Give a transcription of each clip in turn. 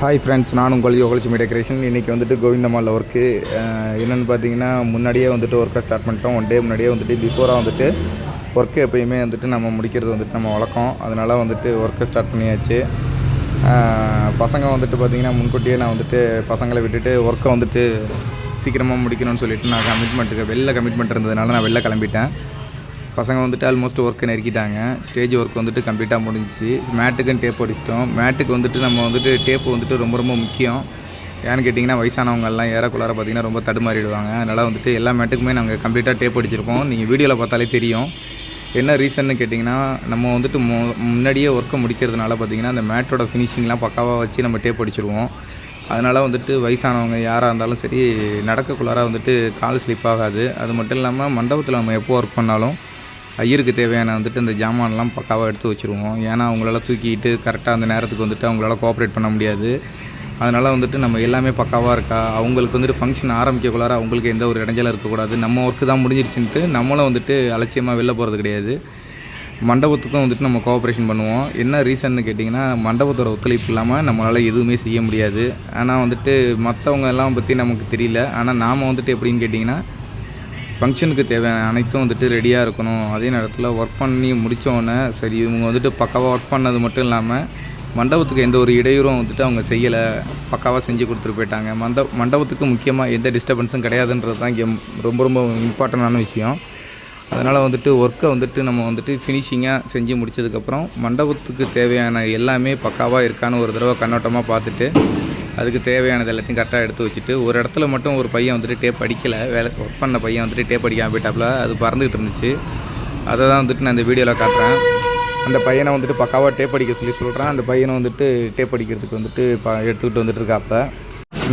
Hi friends, நான் உங்கள் Yogalakshmi decoration. இன்றைக்கி வந்துட்டு கோவிந்தம்மாவில் ஒர்க்கு என்னென்னு பார்த்தீங்கன்னா, முன்னாடியே வந்துட்டு ஒர்க்கை ஸ்டார்ட் பண்ணிட்டோம். ஒன் டே முன்னாடியே வந்துட்டு பிஃபோராக வந்துட்டு ஒர்க்கு எப்போயுமே வந்துட்டு நம்ம முடிக்கிறது வந்துட்டு நம்ம வழக்கம். அதனால் வந்துட்டு ஒர்க்கை ஸ்டார்ட் பண்ணியாச்சு. பசங்க வந்துட்டு பார்த்திங்கன்னா, முன்கூட்டியே நான் வந்துட்டு பசங்களை விட்டுட்டு ஒர்க்கை வந்துட்டு சீக்கிரமாக முடிக்கணும்னு சொல்லிவிட்டு நான் கமிட்மெண்ட் இருந்ததுனால நான் வெளில கிளம்பிட்டேன். பசங்க வந்துட்டு ஆல்மோஸ்ட் ஒர்க்கு நெருக்கிட்டாங்க. ஸ்டேஜ் ஒர்க் வந்துட்டு கம்ப்ளீட்டாக முடிஞ்சிச்சு. மேட்டுக்குன்னு டேப் அடிச்சிட்டோம். மேட்டுக்கு வந்துட்டு நம்ம வந்துட்டு டேப்பு வந்துட்டு ரொம்ப ரொம்ப முக்கியம். ஏன்னு கேட்டிங்கன்னா, வயசானவங்கெல்லாம் ஏறக்குள்ளார பார்த்திங்கன்னா ரொம்ப தடுமாறிடுவாங்க. அதனால் வந்துட்டு எல்லா மேட்டுக்குமே நாங்கள் கம்ப்ளீட்டாக டேப் அடிச்சிருக்கோம். நீங்கள் வீடியோவில் பார்த்தாலே தெரியும். என்ன ரீசன்னு கேட்டிங்கன்னா, நம்ம வந்துட்டு முன்னாடியே ஒர்க்கை முடிக்கிறதுனால பார்த்திங்கன்னா, அந்த மேட்டோட ஃபினிஷிங்லாம் பக்காவாக வச்சு நம்ம டேப் அடிச்சிருவோம். அதனால் வந்துட்டு வயசானவங்க யாராக இருந்தாலும் சரி, நடக்கக்குள்ளார வந்துட்டு கால் ஸ்லிப் ஆகாது. அது மட்டும் இல்லாமல் மண்டபத்தில் நம்ம எப்போ ஒர்க் பண்ணாலும் ஐயருக்கு தேவையான வந்துட்டு இந்த ஜாமான்லாம் பக்காவாக எடுத்து வச்சுருவோம். ஏன்னா அவங்களால தூக்கிட்டு கரெக்டாக அந்த நேரத்துக்கு வந்துட்டு அவங்களால கோஆப்ரேட் பண்ண முடியாது. அதனால் வந்துட்டு நம்ம எல்லாமே பக்காவாக இருக்கா, அவங்களுக்கு வந்துட்டு ஃபங்க்ஷன் ஆரம்பிக்கக்குள்ளார அவங்களுக்கு எந்த ஒரு இடைஞ்சலும் இருக்கக்கூடாது. நம்ம ஒர்க்கு தான் முடிஞ்சிருச்சுன்ட்டு நம்மளும் வந்துட்டு அலட்சியமாக வெளில போகிறது கிடையாது. மண்டபத்துக்கும் வந்துட்டு நம்ம கோஆப்ரேஷன் பண்ணுவோம். என்ன ரீசன்னு கேட்டிங்கன்னா, மண்டபத்தோட ஒத்துழைப்பு இல்லாமல் நம்மளால் எதுவுமே செய்ய முடியாது. ஆனால் வந்துட்டு மற்றவங்க எல்லாம் பற்றி நமக்கு தெரியல. ஆனால் நாம் வந்துட்டு எப்படின்னு கேட்டிங்கன்னா, ஃபங்க்ஷனுக்கு தேவையான அனைத்தும் வந்துட்டு ரெடியாக இருக்கணும். அதே நேரத்தில் ஒர்க் பண்ணி முடித்தோடனே சரி, இவங்க வந்துட்டு பக்காவாக ஒர்க் பண்ணது மட்டும் இல்லாமல் மண்டபத்துக்கு எந்த ஒரு இடையூறும் வந்துட்டு அவங்க செய்யலை, பக்காவாக செஞ்சு கொடுத்துட்டு போயிட்டாங்க. மண்டபத்துக்கு முக்கியமாக எந்த டிஸ்டர்பன்ஸும் கிடையாதுன்றது தான் இங்கே ரொம்ப ரொம்ப இம்பார்ட்டண்டான விஷயம். அதனால் வந்துட்டு ஒர்க்கை வந்துட்டு நம்ம வந்துட்டு ஃபினிஷிங்காக செஞ்சு முடித்ததுக்கப்புறம் மண்டபத்துக்கு தேவையான எல்லாமே பக்காவாக இருக்கான்னு ஒரு தடவை கண்ணோட்டமாக பார்த்துட்டு அதுக்கு தேவையானது எல்லாத்தையும் கரெக்டாக எடுத்து வச்சுட்டு, ஒரு இடத்துல மட்டும் ஒரு பையன் வந்துட்டு டேப் அடிக்கலை, ஒர்க் பண்ண பையன் வந்துட்டு டேப் அடிக்காமல் போயிட்டாப்புல. அது பறந்துக்கிட்டு இருந்துச்சு. அதை தான் வந்துட்டு நான் இந்த வீடியோவில் காட்டுறேன். அந்த பையனை வந்துட்டு பக்காவாக டேப் அடிக்க சொல்கிறேன். அந்த பையனை வந்துட்டு டேப் அடிக்கிறதுக்கு வந்துட்டு எடுத்துக்கிட்டு வந்துட்டு இருக்காப்ப.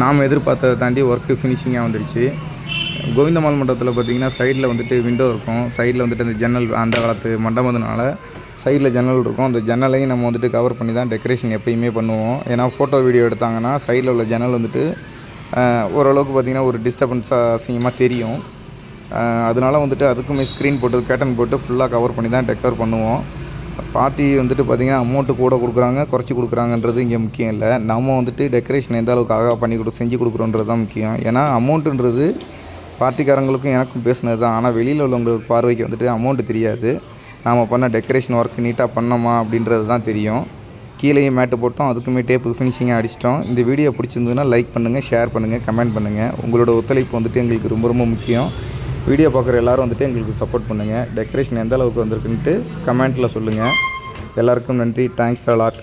நாம் எதிர்பார்த்ததை தாண்டி ஒர்க்கு ஃபினிஷிங்காக வந்துடுச்சு. கோவிந்தம்மாள் மண்டபத்தில் பார்த்திங்கன்னா, சைடில் வந்துட்டு விண்டோ இருக்கும். சைடில் வந்துட்டு அந்த ஜன்னல், அந்த காலத்து மண்டபத்தினால சைடில் ஜன்னல் இருக்கும். அந்த ஜன்னலையும் நம்ம வந்துட்டு கவர் பண்ணி தான் டெக்கரேஷன் எப்போயுமே பண்ணுவோம். ஏன்னா ஃபோட்டோ வீடியோ எடுத்தாங்கன்னா சைடில் உள்ள ஜன்னல் வந்துட்டு ஓரளவுக்கு பார்த்திங்கன்னா ஒரு டிஸ்டர்பன்ஸாக அசிங்கமாக தெரியும். அதனால வந்துட்டு அதுக்குமே ஸ்க்ரீன் போட்டு கேட்டன் போட்டு ஃபுல்லாக கவர் பண்ணி தான் டெக்கர் பண்ணுவோம். பார்ட்டி வந்துட்டு பார்த்திங்கன்னா அமௌண்ட்டு கூட கொடுக்குறாங்க, குறைச்சி கொடுக்குறாங்கன்றது இங்கே முக்கியம் இல்லை. நம்ம வந்துட்டு டெக்கரேஷன் எந்த அளவுக்கு அழகாக செஞ்சு கொடுக்குறோன்றது தான் முக்கியம். ஏன்னா அமௌண்ட்டுன்றது பார்ட்டிக்காரங்களுக்கும் எனக்கும் பேசுனது தான். ஆனால் வெளியில் உள்ளவங்களுக்கு பார்வைக்கு வந்துட்டு அமௌண்ட்டு தெரியாது. நாம் பண்ண டெக்கரேஷன் ஒர்க் நீட்டாக பண்ணோமா அப்படின்றது தான் தெரியும். கீழேயும் மேட்டு போட்டோம், அதுக்குமே டேப்பு ஃபினிஷிங்காக அடிச்சிட்டோம். இந்த வீடியோ பிடிச்சிருந்ததுன்னா லைக் பண்ணுங்கள், ஷேர் பண்ணுங்கள், கமெண்ட் பண்ணுங்கள். உங்களோட ஒத்துழைப்பு வந்துட்டு எங்களுக்கு ரொம்ப ரொம்ப முக்கியம். வீடியோ பார்க்குற எல்லோரும் வந்துட்டு எங்களுக்கு சப்போர்ட் பண்ணுங்கள். டெக்கரேஷன் எந்த அளவுக்கு வந்திருக்குன்ட்டு கமெண்ட்டில் சொல்லுங்கள். எல்லாருக்கும் நன்றி. Thanks a lot.